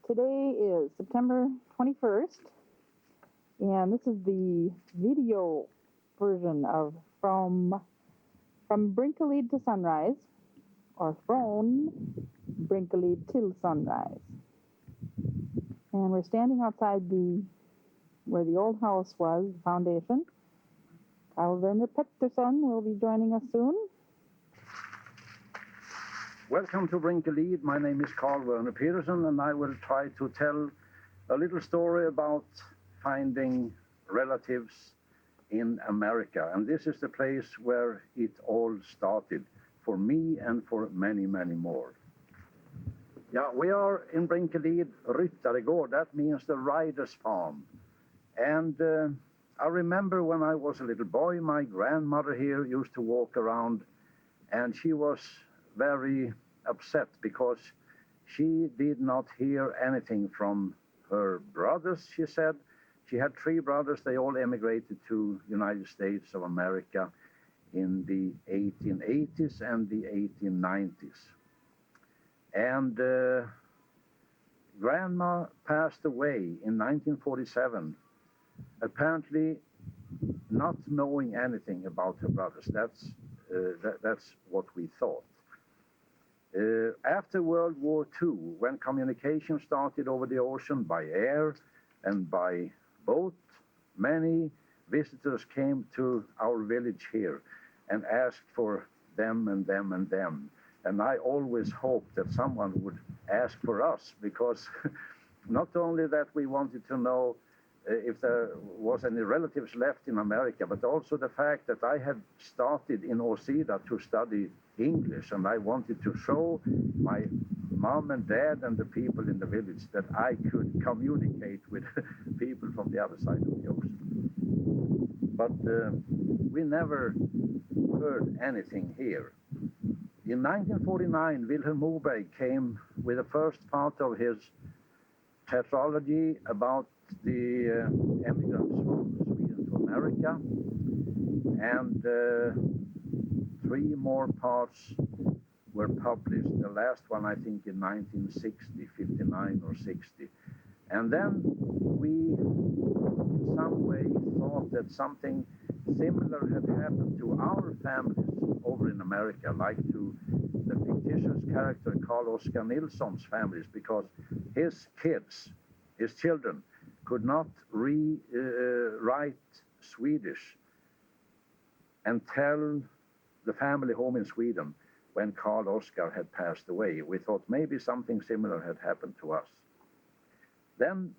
Today is September 21st, and this is the video version of From Brinkelid to Sunrise, or Från Brinkelid till Sunrise. And we're standing outside where the old house was, the foundation. Carl-Werner Pettersson will be joining us soon. Welcome to Brinkelid. My name is Carl-Werner Pettersson, and I will try to tell a little story about finding relatives in America. And this is the place where it all started for me and for many, many more. Yeah, we are in Brinkelid, Ryttaregård. That means the rider's farm. And I remember when I was a little boy, my grandmother here used to walk around, and she was very upset because she did not hear anything from her brothers, she said. She had 3 brothers. They all emigrated to United States of America in the 1880s and the 1890s. And Grandma passed away in 1947, apparently not knowing anything about her brothers. That's what we thought. After World War II, when communication started over the ocean by air and by boat, many visitors came to our village here and asked for them and them and them. And I always hoped that someone would ask for us, because not only that we wanted to know if there was any relatives left in America, but also the fact that I had started in Åseda to study English, and I wanted to show my mom and dad and the people in the village that I could communicate with people from the other side of the ocean. But we never heard anything here. In 1949, Wilhelm Moberg came with the first part of his tetralogy about the emigrants from Sweden to America, and 3 more parts were published. The last one, I think, in 1960, 59 or 60. And then we, in some way, thought that something similar had happened to our families over in America, like to the fictitious character Carl Oscar Nilsson's families, because his kids, his children, could not write Swedish and tell the family home in Sweden when Carl Oscar had passed away. We thought maybe something similar had happened to us. Then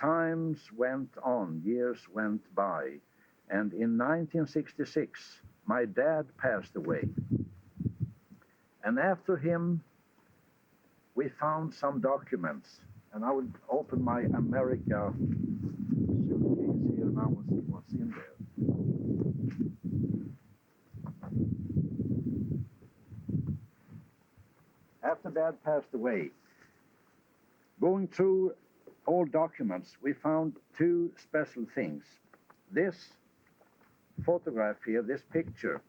times went on, years went by, and in 1966, my dad passed away. And after him, we found some documents. And I will open my America suitcase here now and see what's in there. After Dad passed away, going through all documents, we found 2 special things. This photograph here, this picture,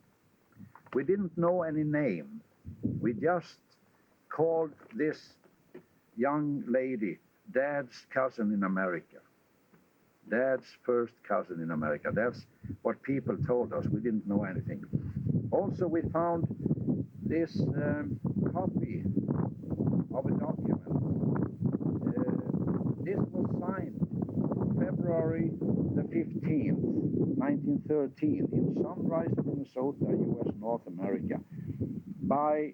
we didn't know any name. We just called this young lady Dad's cousin in America. Dad's first cousin in America. That's what people told us. We didn't know anything. Also, we found this copy of a document. This was signed February the 15th, 1913, in Sunrise, Minnesota, U.S., North America, by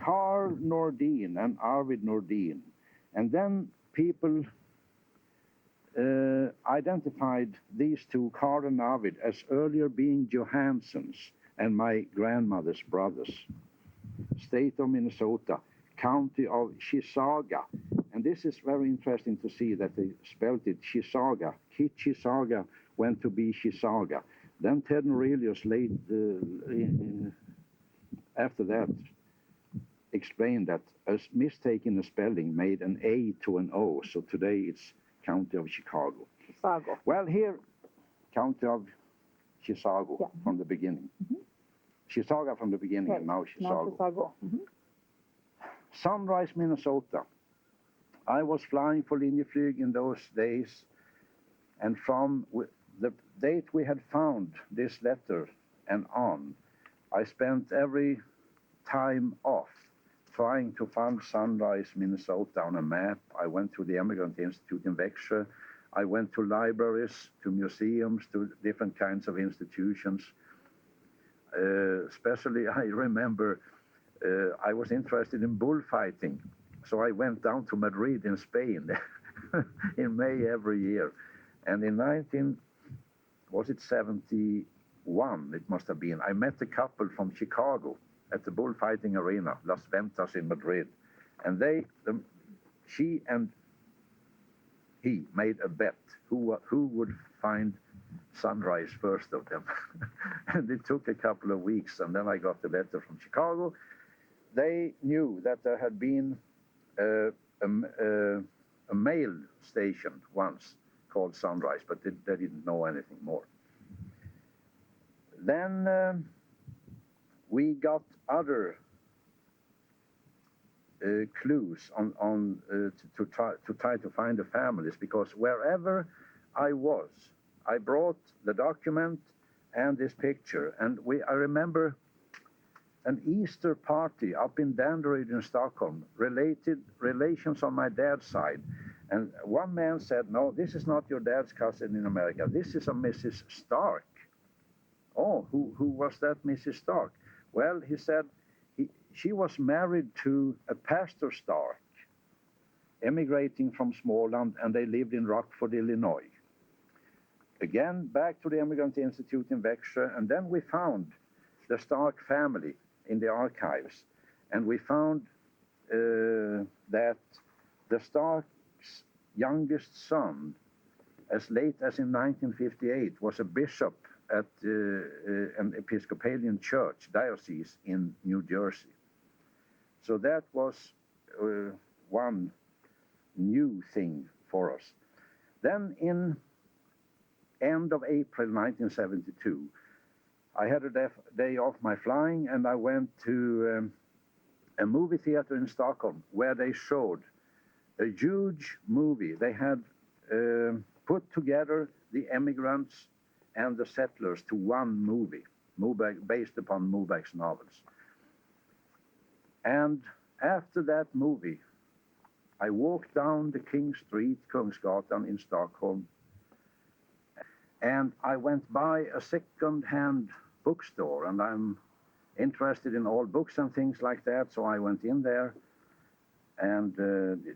Carl Nordin and Arvid Nordin. And then people identified these 2, Carl and Arvid, as earlier being Johanssons and my grandmother's brothers. State of Minnesota, county of Chisaga. And this is very interesting to see that they spelled it Chisaga. Kit Chisaga went to be Chisaga. Then Ted Norelius after that explained that a mistake in the spelling made an A to an O. So today it's County of Chicago. Chisago. Well, here, County of Chisago from the beginning. Mm-hmm. Chisaga from the beginning, and now Chisago. Now Chisago. Mm-hmm. Sunrise, Minnesota. I was flying for Linjeflyg in those days, and from the date we had found this letter and on, I spent every time off trying to find Sunrise, Minnesota on a map. I went to the Emigrant Institute in Växjö. I went to libraries, to museums, to different kinds of institutions. Especially, I remember I was interested in bullfighting, so I went down to Madrid in Spain in May every year. And in 1971, it must have been, I met a couple from Chicago at the bullfighting arena, Las Ventas in Madrid. And she and he made a bet who would find Sunrise first of them. And it took a couple of weeks, and then I got the letter from Chicago. They knew that there had been a mail station once called Sunrise, but they didn't know anything more. Then we got other clues to try to find the families, because wherever I was, I brought the document and this picture. And I remember an Easter party up in Danderyd in Stockholm, relations on my dad's side. And one man said, "No, this is not your dad's cousin in America. This is a Mrs. Stark." "Oh, who was that Mrs. Stark?" "Well," he said, she was married to a Pastor Stark, emigrating from Småland, and they lived in Rockford, Illinois. Again, back to the Emigrant Institute in Växjö, and then we found the Stark family in the archives, and we found that the Stark's youngest son, as late as in 1958, was a bishop at an Episcopalian church diocese in New Jersey. So that was one new thing for us. Then in end of April 1972, I had a day off my flying, and I went to a movie theater in Stockholm where they showed a huge movie. They had put together the emigrants and the settlers to one movie, based upon Moberg's novels. And after that movie, I walked down the King Street, Kungsgatan in Stockholm, and I went by a second-hand bookstore, and I'm interested in all books and things like that, so I went in there and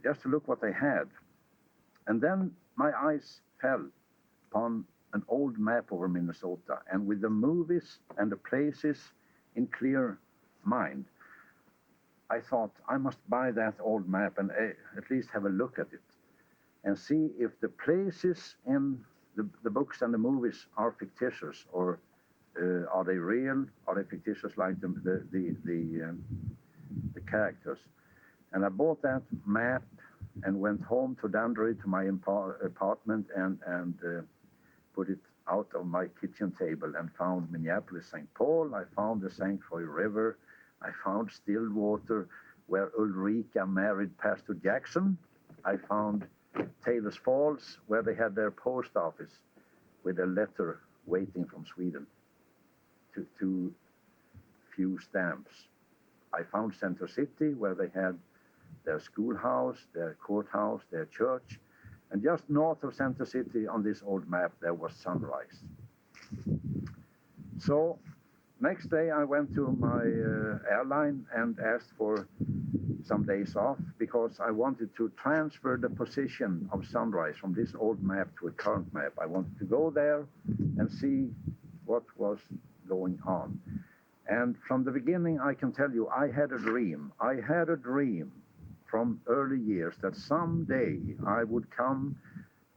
just to look what they had. And then my eyes fell upon an old map over Minnesota, and with the movies and the places in clear mind, I thought I must buy that old map and at least have a look at it and see if the places in the books and the movies are fictitious, or are they real? Are they fictitious like the characters? And I bought that map and went home to Danderyd to my apartment and put it out of my kitchen table and found Minneapolis, St. Paul. I found the St. Croix River. I found Stillwater, where Ulrika married Pastor Jackson. I found Taylor's Falls, where they had their post office with a letter waiting from Sweden to few stamps. I found Center City, where they had their schoolhouse, their courthouse, their church. And just north of Center City on this old map, there was Sunrise. So next day I went to my airline and asked for some days off, because I wanted to transfer the position of Sunrise from this old map to a current map. I wanted to go there and see what was going on. And from the beginning, I can tell you, I had a dream. I had a dream from early years that someday I would come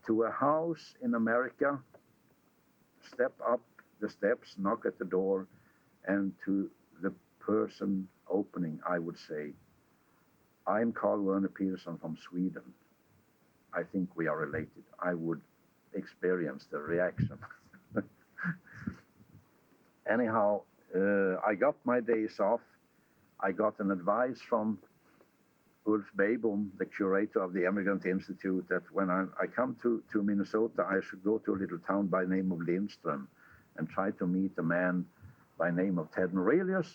to a house in America, step up the steps, knock at the door, and to the person opening, I would say, "I'm Carl-Werner Pettersson from Sweden. I think we are related." I would experience the reaction. Anyhow, I got my days off. I got an advice from Ulf Beibom, the curator of the Emigrant Institute, that when I come to Minnesota, I should go to a little town by name of Lindström and try to meet a man by name of Ted Norelius.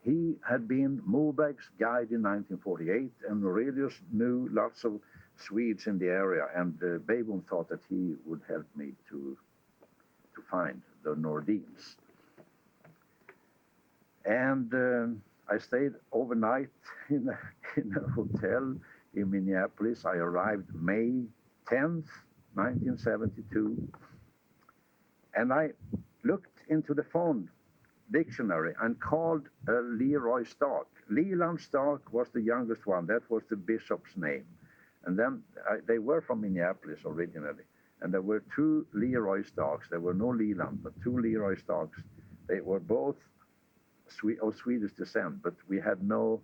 He had been Moberg's guide in 1948, and Norelius knew lots of Swedes in the area, and Beibom thought that he would help me to find the Nordins. And I stayed overnight in a hotel in Minneapolis. I arrived May 10th, 1972. And I looked into the phone dictionary and called Leroy Stark. Leland Stark was the youngest one. That was the bishop's name. And then they were from Minneapolis originally. And there were two Leroy Starks. There were no Leland, but two Leroy Starks. They were both of Swedish descent, but we had no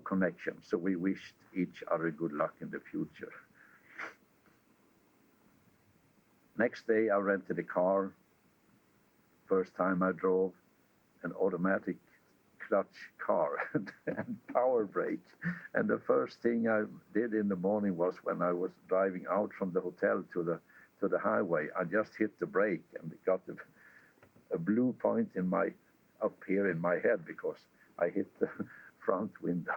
connection. So we wished each other good luck in the future. Next day, I rented a car. First time I drove an automatic clutch car and power brake. And the first thing I did in the morning was when I was driving out from the hotel to the highway, I just hit the brake and got a blue point up here in my head because I hit the front window.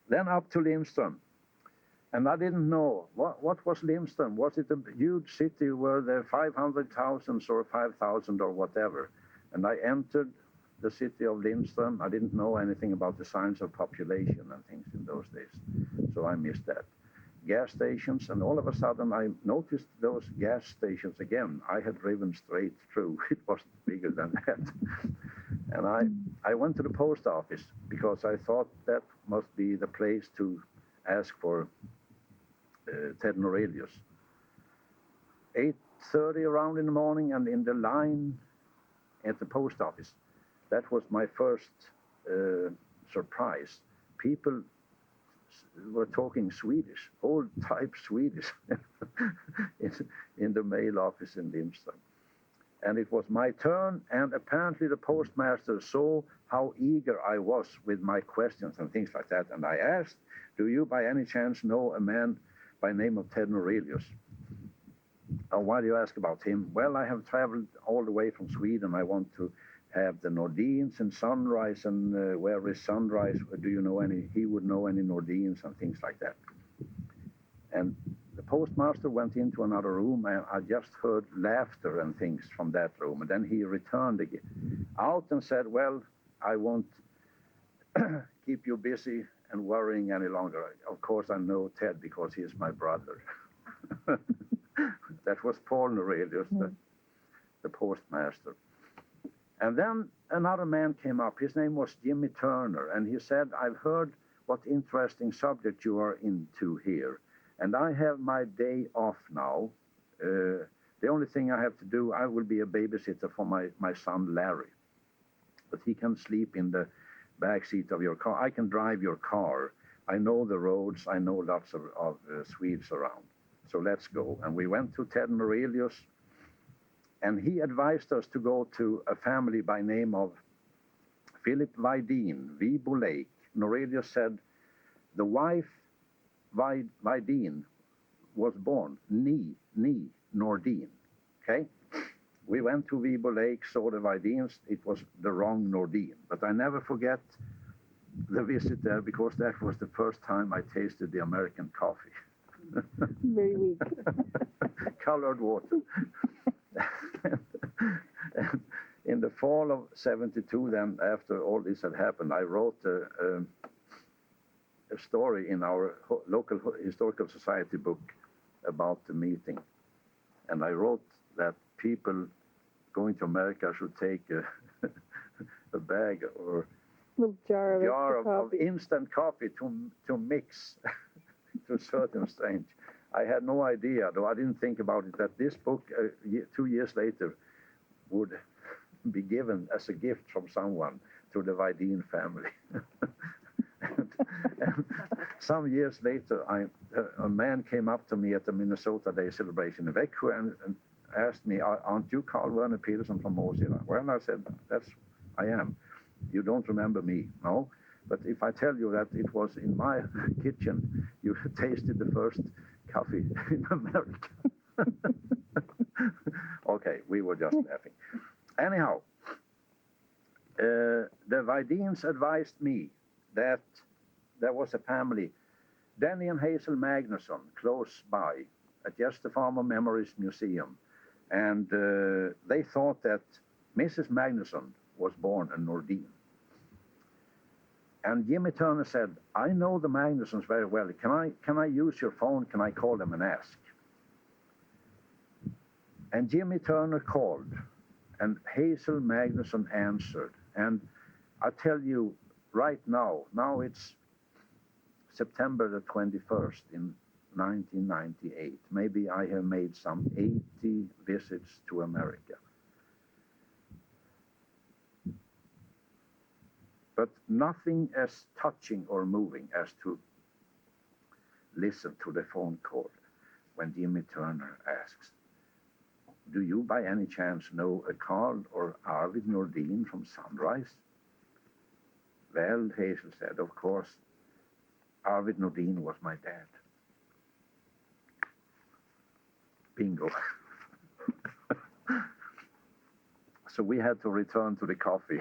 Then up to Lindström. And I didn't know, what was Lindström? Was it a huge city? Were there 500,000 or 5,000 or whatever? And I entered the city of Lindström. I didn't know anything about the science of population and things in those days. So I missed that. Gas stations, and all of a sudden I noticed those gas stations again. I had driven straight through. It wasn't bigger than that. And I went to the post office because I thought that must be the place to ask for Ted Norelius. 8:30 around in the morning, and in the line at the post office. That was my first surprise. People were talking Swedish, old type Swedish, in the mail office in Lindström. And it was my turn, and apparently the postmaster saw how eager I was with my questions and things like that. And I asked, do you by any chance know a man by name of Ted Norelius? Oh, why do you ask about him? Well, I have traveled all the way from Sweden. I want to have the Nordins and Sunrise, and where is Sunrise? Do you know any? He would know any Nordins and things like that. And the postmaster went into another room, and I just heard laughter and things from that room. And then he returned again out and said, well, I won't keep you busy and worrying any longer. Of course, I know Ted because he is my brother. That was Paul Norelius, the postmaster. And then another man came up. His name was Jimmy Turner, and he said, I've heard what interesting subject you are into here, and I have my day off now. The only thing I have to do, I will be a babysitter for my son Larry, but he can sleep in the back seat of your car. I can drive your car. I know the roads. I know lots of Swedes around. So let's go. And we went to Ted Norelius, and he advised us to go to a family by name of Philip Widin, Vibo Lake. Norelius said the wife Widin was born Ni Nordin. Okay? We went to Vibo Lake, saw the Widins. It was the wrong Nordin. But I never forget the visit there because that was the first time I tasted the American coffee. Very weak. Colored water. And in the fall of 72, then, after all this had happened, I wrote a story in our local historical society book about the meeting. And I wrote that people going to America should take a bag or little jar of instant coffee to mix to certain strange. I had no idea, though I didn't think about it, that this book 2 years later would be given as a gift from someone to the Widin family. and some years later, a man came up to me at the Minnesota Day celebration in Växjö and asked me, aren't you Carl-Werner Pettersson from Åseda? Well, I said, I am. You don't remember me? No. But if I tell you that it was in my kitchen, you tasted the first coffee in America. Okay, we were just laughing. Anyhow, the Widins advised me that there was a family, Danny and Hazel Magnusson, close by at Gäste Farmer Memories Museum. And they thought that Mrs. Magnusson was born in Nordin. And Jimmy Turner said, I know the Magnussons very well. Can I use your phone? Can I call them and ask? And Jimmy Turner called, and Hazel Magnusson answered. And I tell you right now it's September the 21st in 1998. Maybe I have made some 80 visits to America. But nothing as touching or moving as to listen to the phone call when Jimmy Turner asks, do you by any chance know a Carl or Arvid Nordin from Sunrise? Well, Hazel said, of course, Arvid Nordin was my dad. Bingo. So we had to return to the coffee,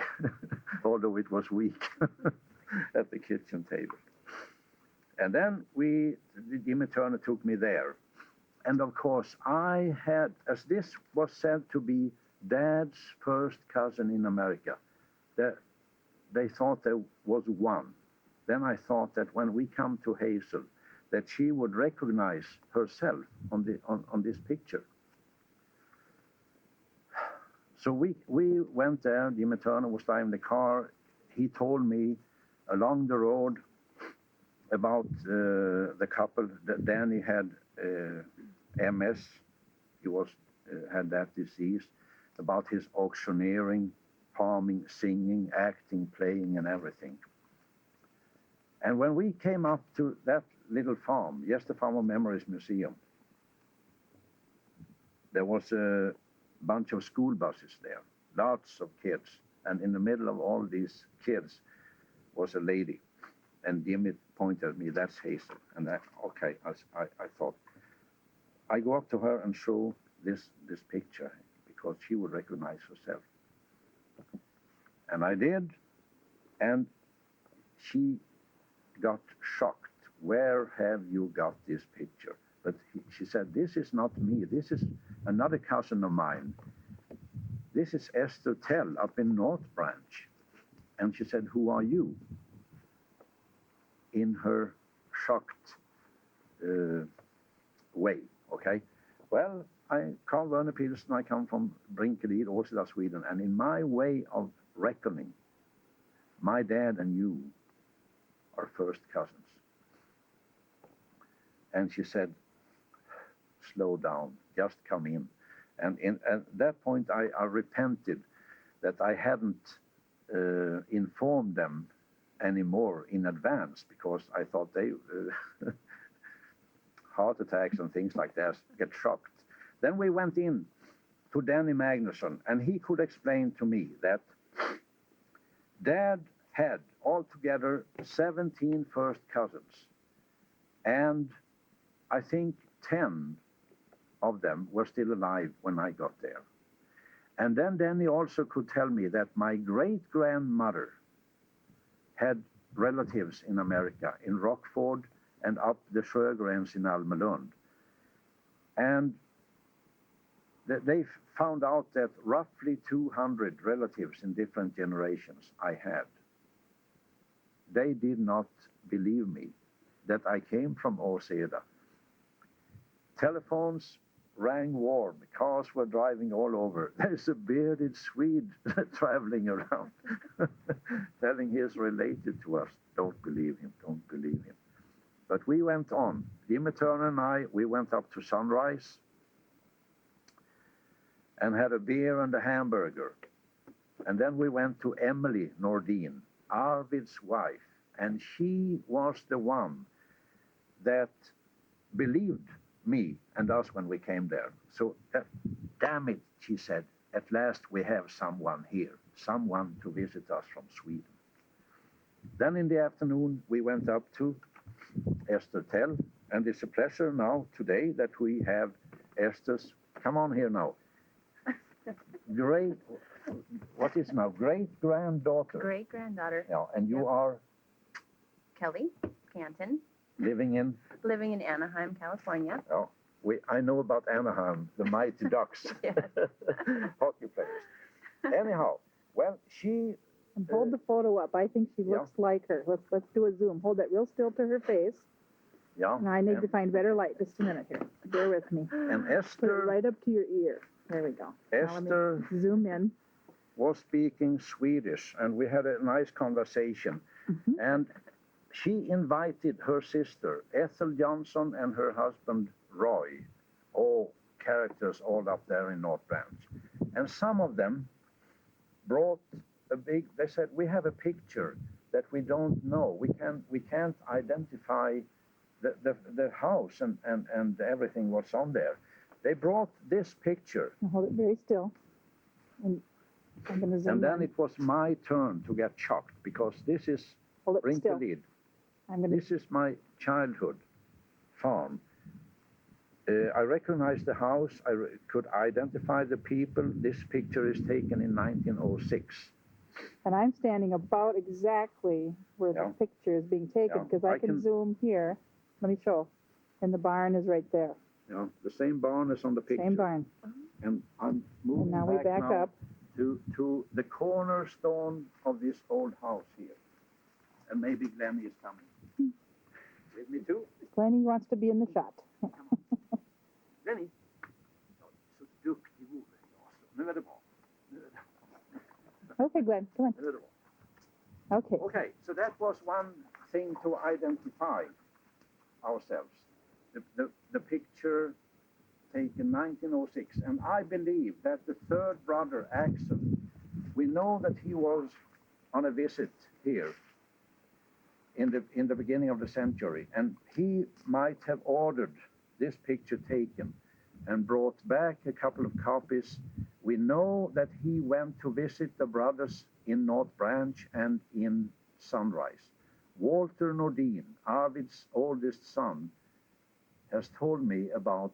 although it was weak, at the kitchen table. And then Jimmy Turner took me there. And of course, I had, as this was said to be Dad's first cousin in America, they thought there was one. Then I thought that when we come to Hazel, that she would recognize herself on this picture. So we went there. Jimmy Turner was driving the car. He told me along the road about the couple. Danny had MS. He had that disease. About his auctioneering, farming, singing, acting, playing, and everything. And when we came up to that little farm, Gäste Farmer Memories Museum, there was a bunch of school buses there, lots of kids. And in the middle of all these kids was a lady. And Jimmy pointed at me, that's Hazel. And I thought, I go up to her and show this picture because she would recognize herself. And I did, and she got shocked. Where have you got this picture? But she said, this is not me. This is another cousin of mine. This is Esther Tell up in North Branch. And she said, who are you? In her shocked way, okay? Well, Carl-Werner Pettersson, I come from Brinkelid, Åseda, Sweden. And in my way of reckoning, my dad and you are first cousins. And she said, slow down, just come in. And at that point, I repented that I hadn't informed them anymore in advance, because I thought they, heart attacks and things like that, get shocked. Then we went in to Danny Magnusson, and he could explain to me that Dad had altogether 17 first cousins, and I think 10 of them were still alive when I got there. And then Danny also could tell me that my great-grandmother had relatives in America, in Rockford and up the Sjögrens in Almelund. And they found out that roughly 200 relatives in different generations I had. They did not believe me that I came from Åseda. Telephones rang warm. Cars were driving all over. There's a bearded Swede traveling around, telling he's related to us. Don't believe him, don't believe him. But we went on. Jimmy Turner and we went up to Sunrise and had a beer and a hamburger. And then we went to Emily Nordin, Arvid's wife. And she was the one that believed me and us when we came there. So, damn it, she said, at last we have someone here, someone to visit us from Sweden. Then in the afternoon, we went up to Östertäll, and it's a pleasure now today that we have Esther's, come on here now, what is now, great-granddaughter. Great-granddaughter. Yeah, and you Yep. are Kelly Canton, living in, living in Anaheim, California. oh, I know about Anaheim, the Mighty Ducks, Yes. hockey players. Anyhow, well, she, And hold the photo up. I think she Yeah. looks like her. Let's do a zoom. Hold that real still to her face. yeah, And I need to find better light. Just a minute here. Bear with me. and Put it Esther, right up to your ear. There we go. Now let me Esther zoom in. was speaking Swedish, and we had a nice conversation. Mhm. And she invited her sister, Ethel Johnson, and her husband, Roy, all characters all up there in North Branch. And some of them brought they said, we have a picture that we don't know. We can't identify the house and everything what's on there. They brought this picture. Now hold it very still. And I'm going to zoom And then in. it was my turn to get shocked, because this is Hold it still. Brinkelid. I'm going to. This is my childhood farm. I recognize the house. I could identify the people. This picture is taken in 1906. And I'm standing about exactly where Yeah. the picture is being taken Yeah, because I I can can- zoom here. Let me show. And the barn is right there. You know, the same barn is on the picture. Same barn. And I'm moving And now we back now up. to the cornerstone of this old house here. And maybe Glenn is coming. With me too? Glenny wants to be in the shot. Glenny? Så duktig vore jag. Nu är det bra. Okay, Glenn, come on. Nu är det bra. Okay. Okay, so that was one thing to identify ourselves. The picture taken 1906. And I believe that the third brother, Axel, we know that he was on a visit here in the beginning of the century. And he might have ordered this picture taken and brought back a couple of copies. We know that he went to visit the brothers in North Branch and in Sunrise. Walter Nordin, Arvid's oldest son, has told me about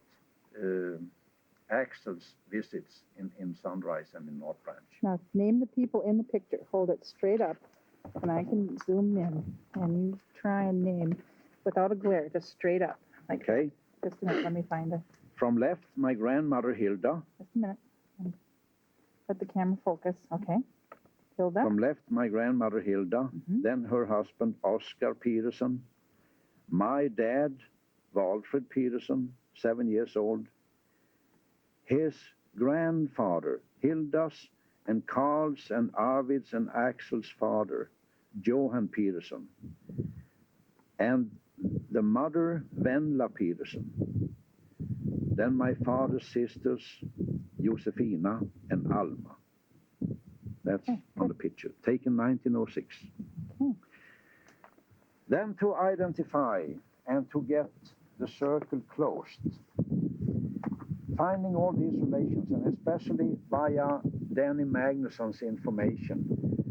Axel's visits in Sunrise and in North Branch. Now name the people in the picture. Hold it straight up. And I can zoom in. And you try and name without a glare, just straight up. Like, Okay, just a minute. Let me find it. from left, my grandmother Hilda. Just a minute. Let the camera focus. Okay. Hilda. From left, my grandmother Hilda. Mhm. Then her husband Oscar Peterson. My dad, Walfred Peterson, 7 years old. His grandfather, Hilda's and Carl's and Arvid's and Axel's father, Johan Peterson. And the mother, Venla Peterson. Then my father's sisters, Josefina and Alma. That's on the picture, taken 1906. Okay. Then to identify and to get the circle closed, finding all these relations, and especially via Danny Magnusson's information,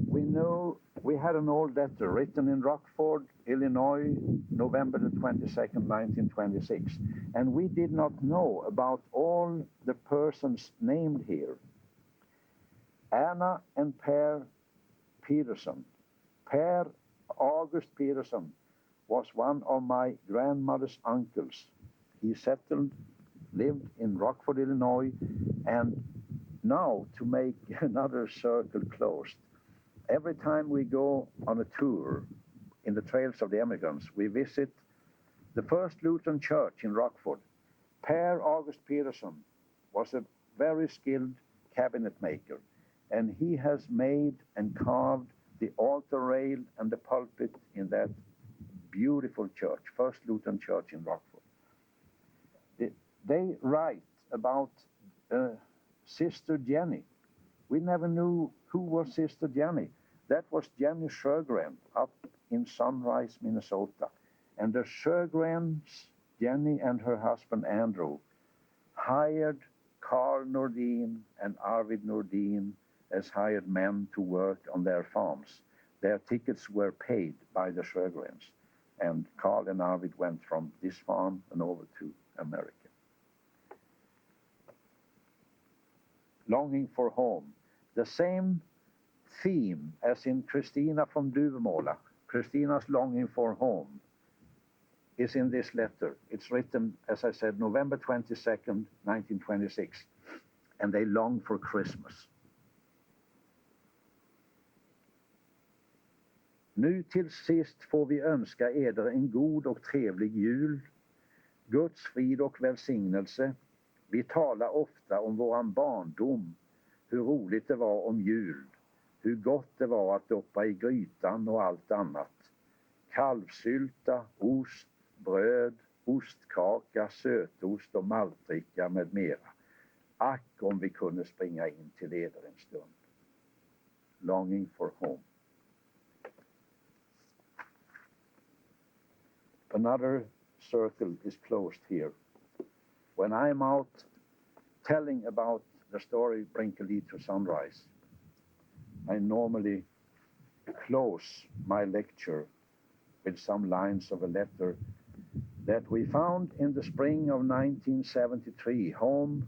we know we had an old letter written in Rockford, Illinois, November the 22nd, 1926, and we did not know about all the persons named here. Anna and Per Peterson. Per August Peterson was one of my grandmother's uncles. He settled, lived in Rockford, Illinois, and now to make another circle closed. Every time we go on a tour in the Trails of the Emigrants, we visit the First Lutheran Church in Rockford. Per August Peterson was a very skilled cabinet maker, and he has made and carved the altar rail and the pulpit in that beautiful church, First Lutheran Church in Rockford. They write about Sister Jenny. We never knew who was Sister Jenny. That was Jenny Sjögren up in Sunrise, Minnesota. And the Sjögrens, Jenny and her husband Andrew, hired Carl Nordin and Arvid Nordin as hired men to work on their farms. Their tickets were paid by the Sjögrens, and Carl and Arvid went from this farm and over to America. Longing for home. The same theme as in Kristina from Duvemåla, Kristina's longing for home, is in this letter. It's written, as I said, November 22nd, 1926, and they long for Christmas. Nu till sist får vi önska eder en god och trevlig jul, Guds frid och välsignelse. Vi talar ofta om våran barndom, hur roligt det var om jul, hur gott det var att doppa i grytan och allt annat. Kalvsylta, ost, bröd, ostkaka, sötost och maltdricka med mera. Ack om vi kunde springa in till eder en stund. Longing for home. Another circle is closed here. When I'm out telling about the story Brinkelid to Sunrise, I normally close my lecture with some lines of a letter that we found in the spring of 1973, home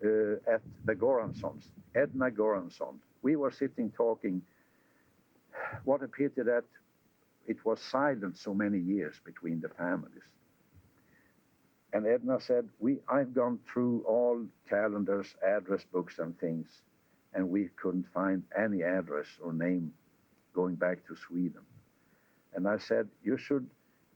at the Goranssons, Edna Goransson. We were sitting talking. What a pity that it was silent so many years between the families. And Edna said, I've gone through all calendars, address books and things, and we couldn't find any address or name going back to Sweden. And I said, you should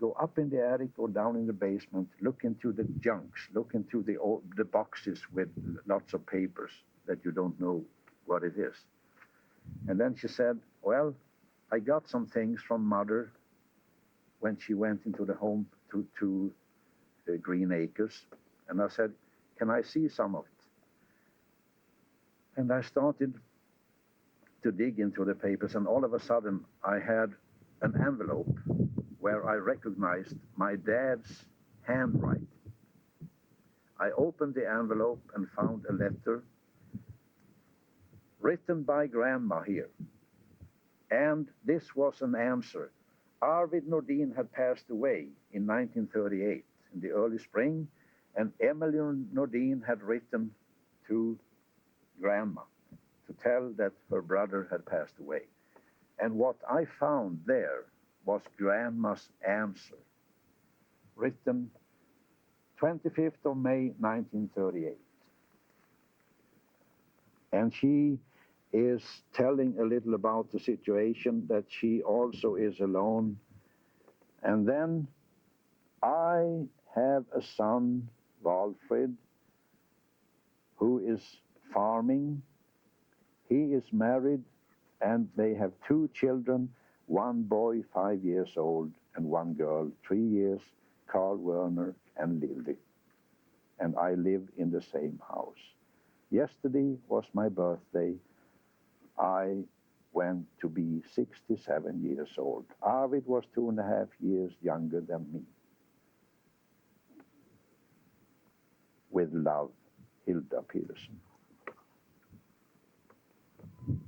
go up in the attic or down in the basement, look into the junks, look into the boxes with lots of papers that you don't know what it is. And then she said, well, I got some things from Mother when she went into the home to Green Acres. And I said, can I see some of it? And I started to dig into the papers, and all of a sudden I had an envelope where I recognized my dad's handwriting. I opened the envelope and found a letter written by Grandma here. And this was an answer. Arvid Nordin had passed away in 1938 in the early spring, and Emily Nordin had written to Grandma to tell that her brother had passed away. And what I found there was Grandma's answer, written 25th of May 1938. And she is telling a little about the situation, that she also is alone. And then, I have a son, Walfrid, who is farming. He is married, and they have 2 children, one boy 5 years old and one girl 3 years, Carl-Werner and Lily. And I live in the same house. Yesterday was my birthday. I went to be 67 years old. Arvid was 2.5 years younger than me. With love, Hilda Pettersson.